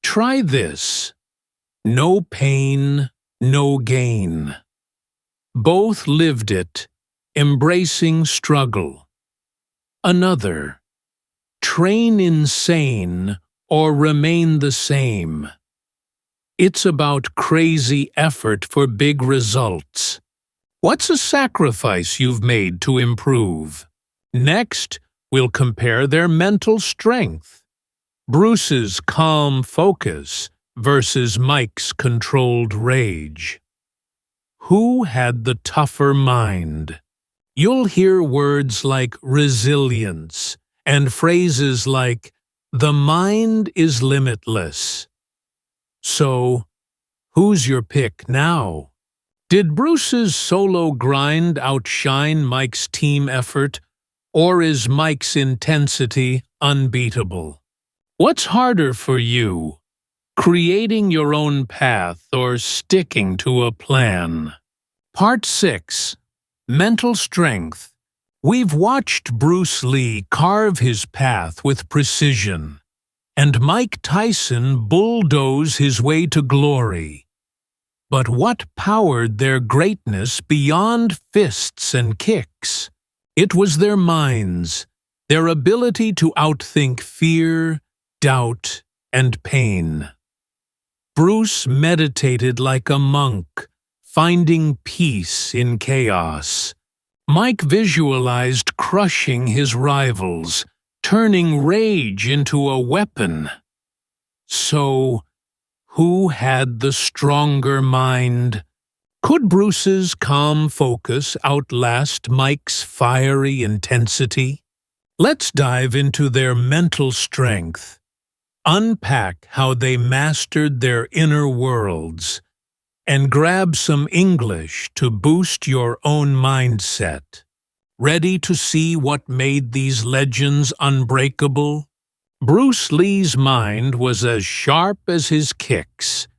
Try this. No pain, no gain. Both lived it, embracing struggle. Another. Train insane or remain the same. It's about crazy effort for big results. What's a sacrifice you've made to improve? Next, we'll compare their mental strength. Bruce's calm focus versus Mike's controlled rage. Who had the tougher mind? You'll hear words like resilience and phrases like, "The mind is limitless." So, who's your pick now? Did Bruce's solo grind outshine Mike's team effort, or is Mike's intensity unbeatable? What's harder for you, creating your own path or sticking to a plan? Part 6. Mental Strength. We've watched Bruce Lee carve his path with precision, and Mike Tyson bulldoze his way to glory. But what powered their greatness beyond fists and kicks? It was their minds, their ability to outthink fear, doubt, and pain. Bruce meditated like a monk, finding peace in chaos. Mike visualized crushing his rivals, turning rage into a weapon. So, who had the stronger mind? Could Bruce's calm focus outlast Mike's fiery intensity? Let's dive into their mental strength, unpack how they mastered their inner worlds, and grab some English to boost your own mindset. Ready to see what made these legends unbreakable? Bruce Lee's mind was as sharp as his kicks.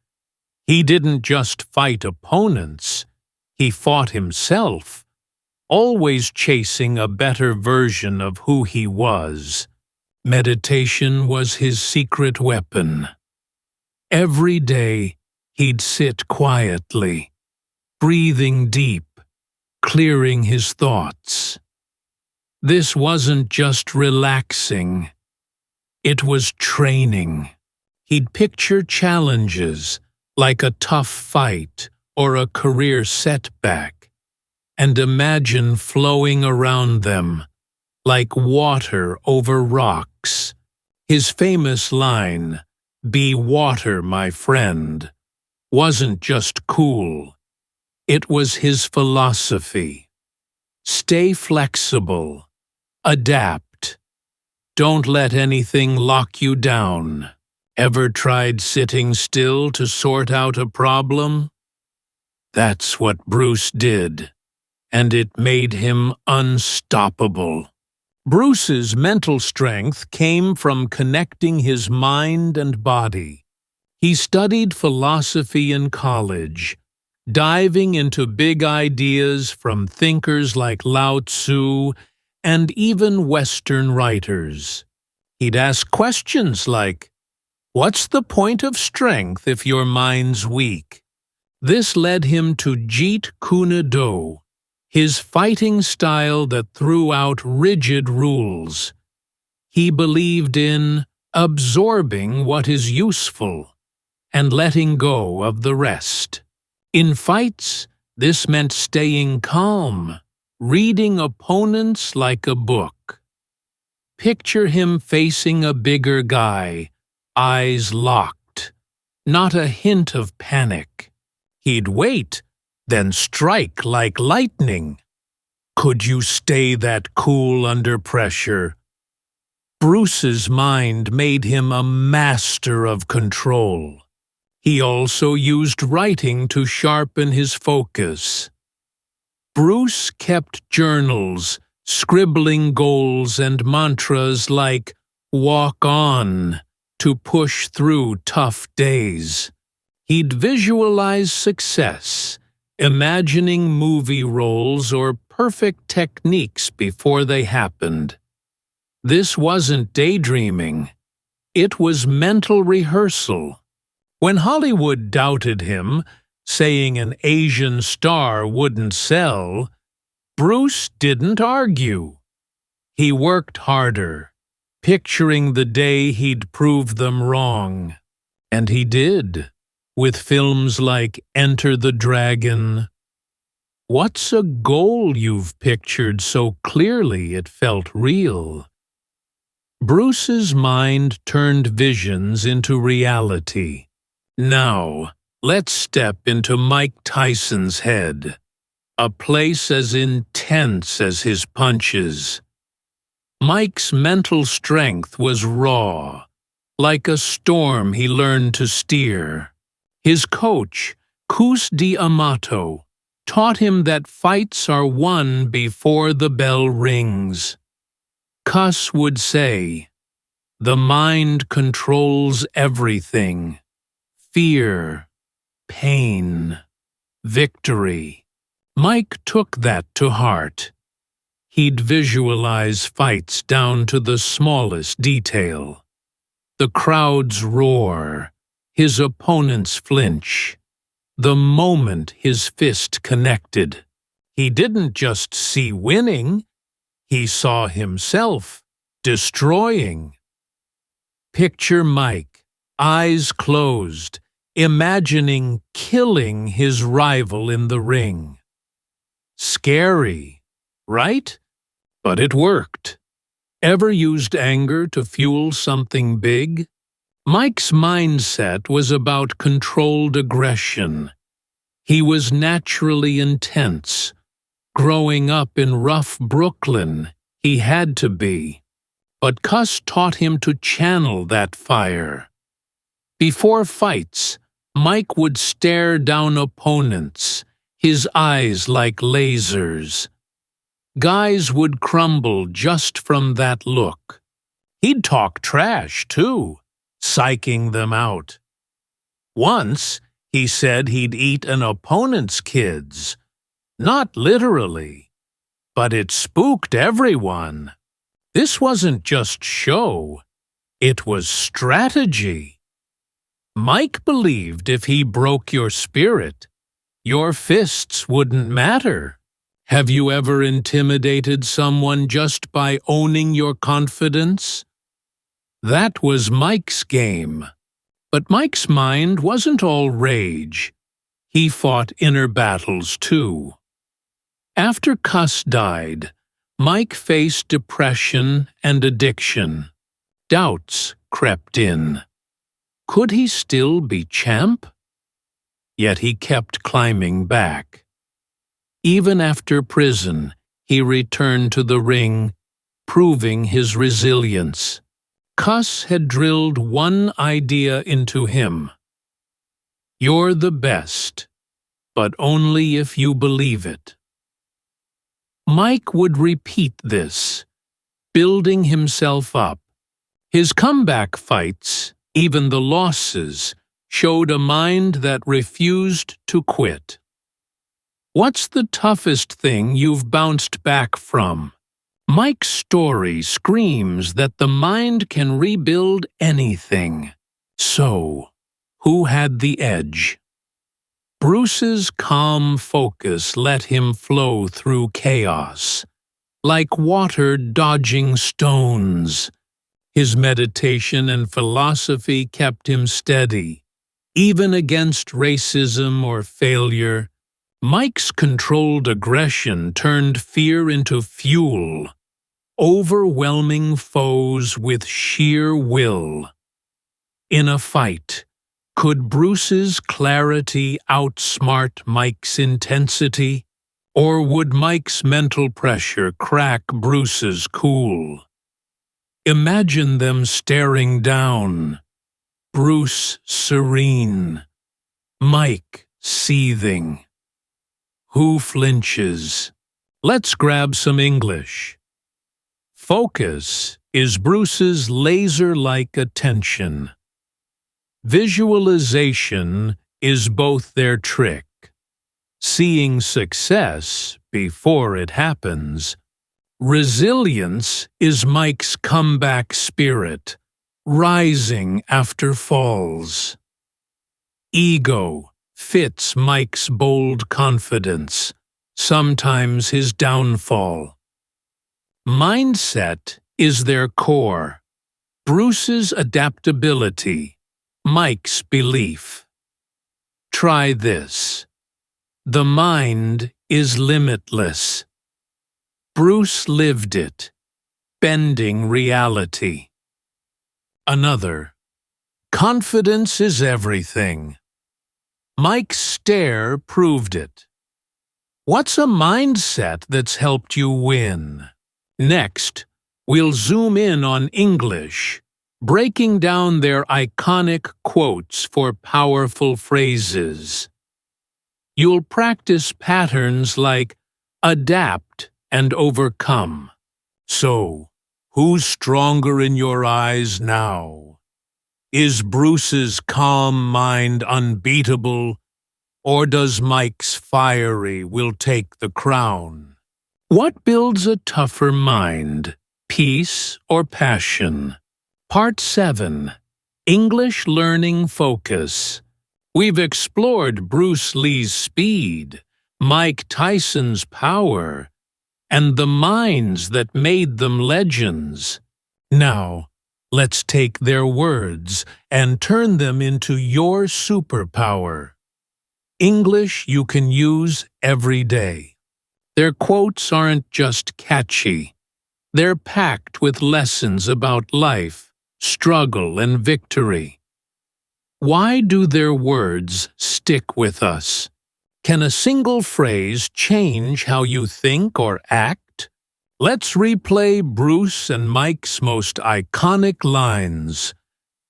He didn't just fight opponents, he fought himself, always chasing a better version of who he was. Meditation was his secret weapon. Every day, he'd sit quietly, breathing deep, clearing his thoughts. This wasn't just relaxing. It was training. He'd picture challenges, like a tough fight or a career setback, and imagine flowing around them, like water over rocks. His famous line, "Be water, my friend," wasn't just cool. It was his philosophy. Stay flexible. Adapt. Don't let anything lock you down. Ever tried sitting still to sort out a problem? That's what Bruce did, and it made him unstoppable. Bruce's mental strength came from connecting his mind and body. He studied philosophy in college, diving into big ideas from thinkers like Lao Tzu and even Western writers. He'd ask questions like, "What's the point of strength if your mind's weak?" This led him to Jeet Kune Do, his fighting style that threw out rigid rules. He believed in absorbing what is useful and letting go of the rest. In fights, this meant staying calm, reading opponents like a book. Picture him facing a bigger guy, eyes locked, not a hint of panic. He'd wait, then strike like lightning. Could you stay that cool under pressure? Bruce's mind made him a master of control. He also used writing to sharpen his focus. Bruce kept journals, scribbling goals and mantras like "walk on" to push through tough days. He'd visualize success, imagining movie roles or perfect techniques before they happened. This wasn't daydreaming. It was mental rehearsal. When Hollywood doubted him, saying an Asian star wouldn't sell, Bruce didn't argue. He worked harder, picturing the day he'd prove them wrong. And he did, with films like Enter the Dragon. What's a goal you've pictured so clearly it felt real? Bruce's mind turned visions into reality. Now, let's step into Mike Tyson's head, a place as intense as his punches. Mike's mental strength was raw, like a storm he learned to steer. His coach, Cus D'Amato, taught him that fights are won before the bell rings. Cus would say, "The mind controls everything. Fear, pain, victory." Mike took that to heart. He'd visualize fights down to the smallest detail. The crowd's roar, his opponent's flinch. The moment his fist connected, he didn't just see winning, he saw himself destroying. Picture Mike, eyes closed, imagining killing his rival in the ring. Scary, right? But it worked. Ever used anger to fuel something big? Mike's mindset was about controlled aggression. He was naturally intense. Growing up in rough Brooklyn, he had to be. But Cuss taught him to channel that fire. Before fights, Mike would stare down opponents, his eyes like lasers. Guys would crumble just from that look. He'd talk trash, too, psyching them out. Once, he said he'd eat an opponent's kids. Not literally, but it spooked everyone. This wasn't just show, it was strategy. Mike believed if he broke your spirit, your fists wouldn't matter. Have you ever intimidated someone just by owning your confidence? That was Mike's game. But Mike's mind wasn't all rage. He fought inner battles too. After Cuss died, Mike faced depression and addiction. Doubts crept in. Could he still be champ? Yet he kept climbing back. Even after prison, he returned to the ring, proving his resilience. Cuss had drilled one idea into him. You're the best, but only if you believe it. Mike would repeat this, building himself up. His comeback fights, even the losses, showed a mind that refused to quit. What's the toughest thing you've bounced back from? Mike's story screams that the mind can rebuild anything. So, who had the edge? Bruce's calm focus let him flow through chaos, like water dodging stones. His meditation and philosophy kept him steady, even against racism or failure. Mike's controlled aggression turned fear into fuel, overwhelming foes with sheer will. In a fight, could Bruce's clarity outsmart Mike's intensity, or would Mike's mental pressure crack Bruce's cool? Imagine them staring down, Bruce serene, Mike seething. Who flinches? Let's grab some English. Focus is Bruce's laser-like attention. Visualization is both their trick. Seeing success before it happens. Resilience is Mike's comeback spirit, rising after falls. Ego fits Mike's bold confidence, sometimes his downfall. Mindset is their core, Bruce's adaptability, Mike's belief. Try this. The mind is limitless. Bruce lived it, bending reality. Another. Confidence is everything. Mike's stare proved it. What's a mindset that's helped you win? Next, we'll zoom in on English, breaking down their iconic quotes for powerful phrases. You'll practice patterns like adapt and overcome. So, who's stronger in your eyes now? Is Bruce's calm mind unbeatable, or does Mike's fiery will take the crown? What builds a tougher mind, peace or passion? Part 7. English Learning Focus. We've explored Bruce Lee's speed, Mike Tyson's power, and the minds that made them legends. Now, let's take their words and turn them into your superpower. English you can use every day. Their quotes aren't just catchy. They're packed with lessons about life, struggle, and victory. Why do their words stick with us? Can a single phrase change how you think or act? Let's replay Bruce and Mike's most iconic lines.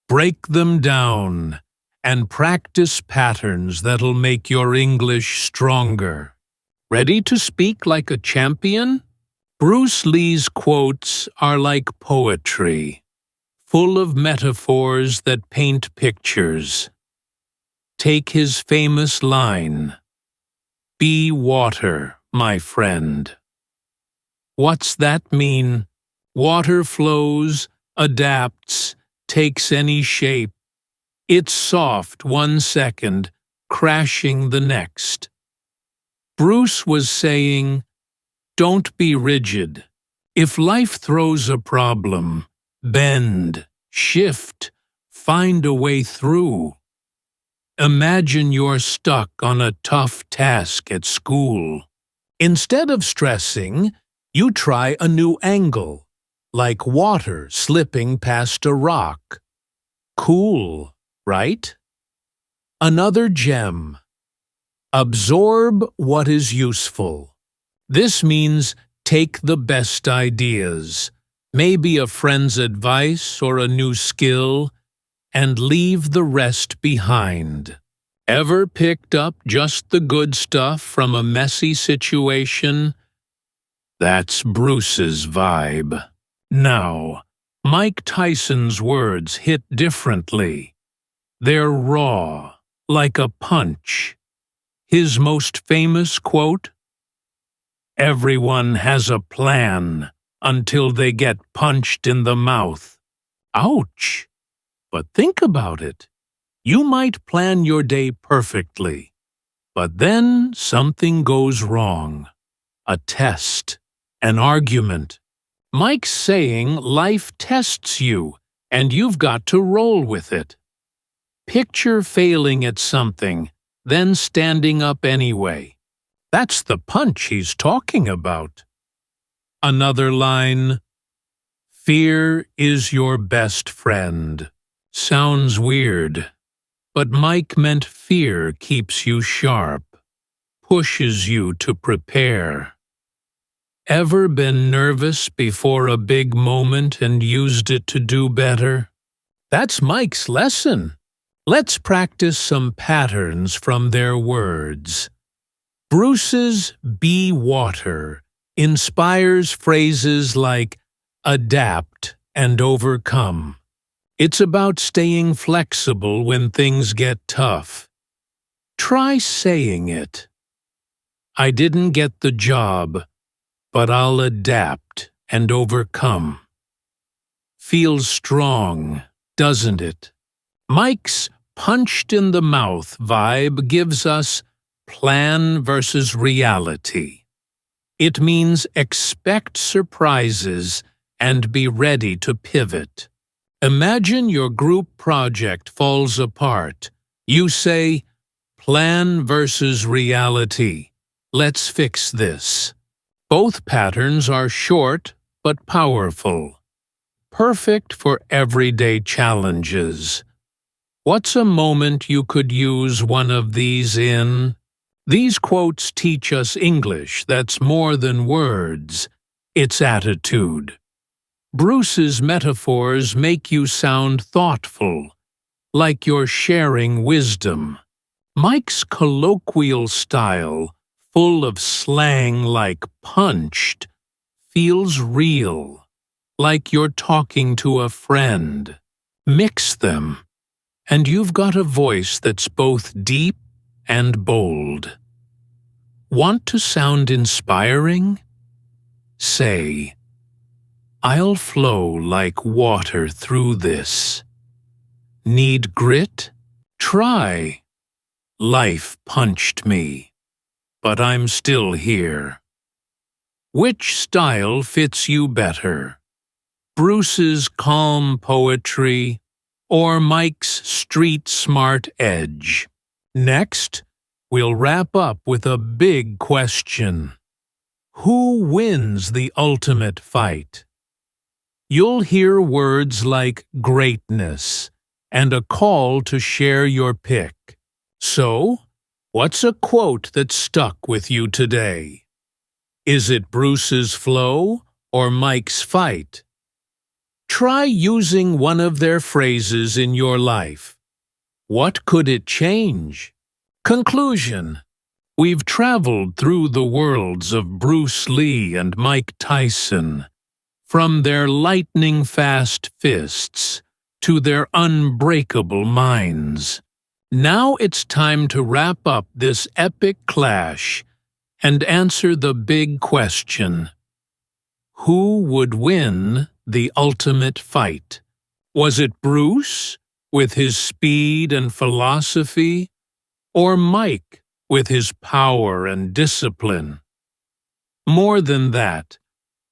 Break them down and practice patterns that'll make your English stronger. Ready to speak like a champion? Bruce Lee's quotes are like poetry, full of metaphors that paint pictures. Take his famous line, "Be water, my friend." What's that mean? Water flows, adapts, takes any shape. It's soft 1 second, crashing the next. Bruce was saying, don't be rigid. If life throws a problem, bend, shift, find a way through. Imagine you're stuck on a tough task at school. Instead of stressing, you try a new angle, like water slipping past a rock. Cool, right? Another gem. Absorb what is useful. This means take the best ideas, maybe a friend's advice or a new skill, and leave the rest behind. Ever picked up just the good stuff from a messy situation? That's Bruce's vibe. Now, Mike Tyson's words hit differently. They're raw, like a punch. His most famous quote? Everyone has a plan until they get punched in the mouth. Ouch! But think about it. You might plan your day perfectly, but then something goes wrong. A test, an argument. Mike's saying life tests you, and you've got to roll with it. Picture failing at something, then standing up anyway. That's the punch he's talking about. Another line, fear is your best friend. Sounds weird, but Mike meant fear keeps you sharp, pushes you to prepare. Ever been nervous before a big moment and used it to do better? That's Mike's lesson. Let's practice some patterns from their words. Bruce's "be water" inspires phrases like adapt and overcome. It's about staying flexible when things get tough. Try saying it. I didn't get the job, but I'll adapt and overcome. Feels strong, doesn't it? Mike's punched in the mouth vibe gives us plan versus reality. It means expect surprises and be ready to pivot. Imagine your group project falls apart. You say, plan versus reality. Let's fix this. Both patterns are short but powerful. Perfect for everyday challenges. What's a moment you could use one of these in? These quotes teach us English that's more than words. It's attitude. Bruce's metaphors make you sound thoughtful, like you're sharing wisdom. Mike's colloquial style, full of slang like punched, feels real, like you're talking to a friend. Mix them, and you've got a voice that's both deep and bold. Want to sound inspiring? say, "I'll flow like water through this." Need grit? Try. Life punched me, but I'm still here. Which style fits you better? Bruce's calm poetry or Mike's street-smart edge? Next, we'll wrap up with a big question. Who wins the ultimate fight? You'll hear words like greatness and a call to share your pick. So, what's a quote that stuck with you today? Is it Bruce's flow or Mike's fight? Try using one of their phrases in your life. What could it change? Conclusion: we've traveled through the worlds of Bruce Lee and Mike Tyson, from their lightning-fast fists to their unbreakable minds. Now it's time to wrap up this epic clash and answer the big question. Who would win the ultimate fight? Was it Bruce, with his speed and philosophy, or Mike, with his power and discipline? More than that,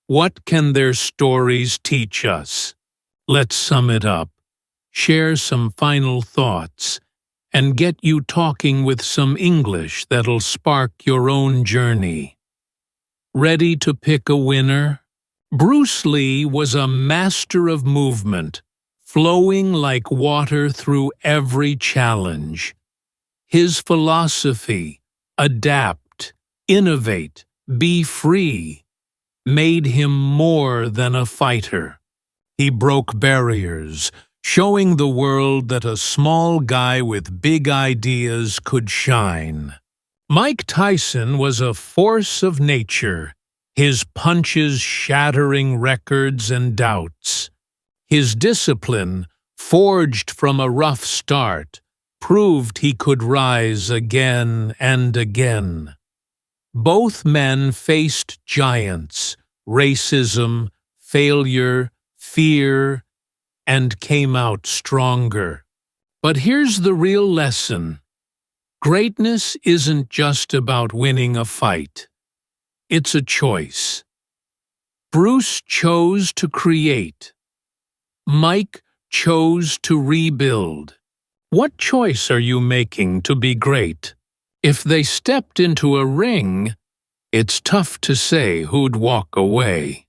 what can their stories teach us? Let's sum it up, share some final thoughts, and get you talking with some English that'll spark your own journey. Ready to pick a winner? Bruce Lee was a master of movement, flowing like water through every challenge. His philosophy, adapt, innovate, be free, made him more than a fighter. He broke barriers, showing the world that a small guy with big ideas could shine. Mike Tyson was a force of nature, his punches shattering records and doubts. His discipline, forged from a rough start, proved he could rise again and again. Both men faced giants, racism, failure, fear, and came out stronger. But here's the real lesson. Greatness isn't just about winning a fight. It's a choice. Bruce chose to create. Mike chose to rebuild. What choice are you making to be great? If they stepped into a ring, it's tough to say who'd walk away.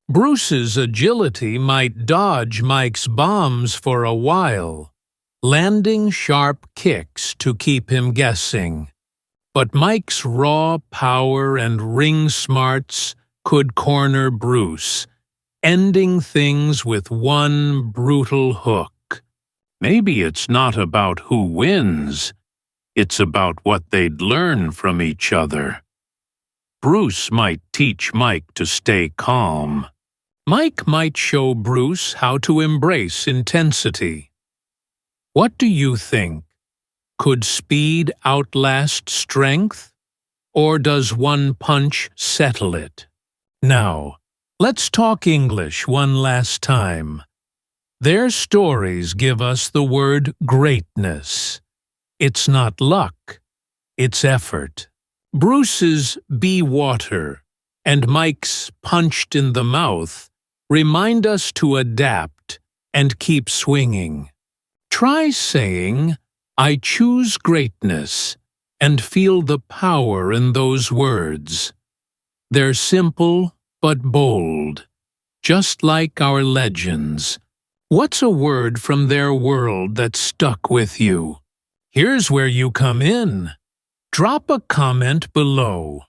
Bruce's agility might dodge Mike's bombs for a while, landing sharp kicks to keep him guessing. But Mike's raw power and ring smarts could corner Bruce, ending things with one brutal hook. Maybe it's not about who wins, it's about what they'd learn from each other. Bruce might teach Mike to stay calm. Mike might show Bruce how to embrace intensity. What do you think? Could speed outlast strength? Or does one punch settle it? Now, let's talk English one last time. Their stories give us the word greatness. It's not luck, it's effort. Bruce's be water and Mike's punched in the mouth remind us to adapt and keep swinging. Try saying, "I choose greatness," and feel the power in those words. They're simple but bold, just like our legends. What's a word from their world that stuck with you? Here's where you come in. Drop a comment below.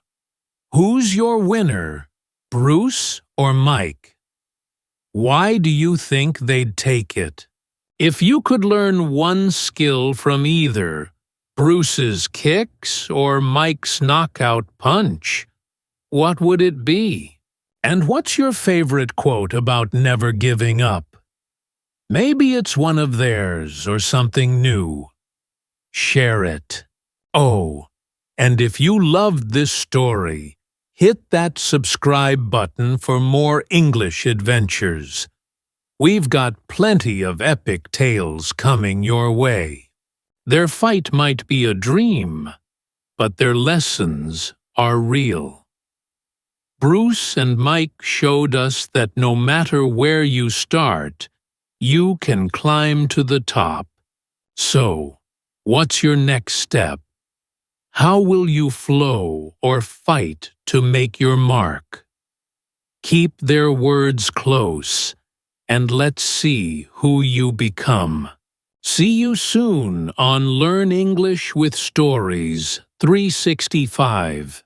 Who's your winner, Bruce or Mike? Why do you think they'd take it? If you could learn one skill from either, Bruce's kicks or Mike's knockout punch, what would it be? And what's your favorite quote about never giving up? Maybe it's one of theirs or something new. Share it. Oh, and if you loved this story, hit that subscribe button for more English adventures. We've got plenty of epic tales coming your way. Their fight might be a dream, but their lessons are real. Bruce and Mike showed us that no matter where you start, you can climb to the top. So, what's your next step? How will you flow or fight to make your mark? Keep their words close, and let's see who you become. See you soon on Learn English with Stories 365.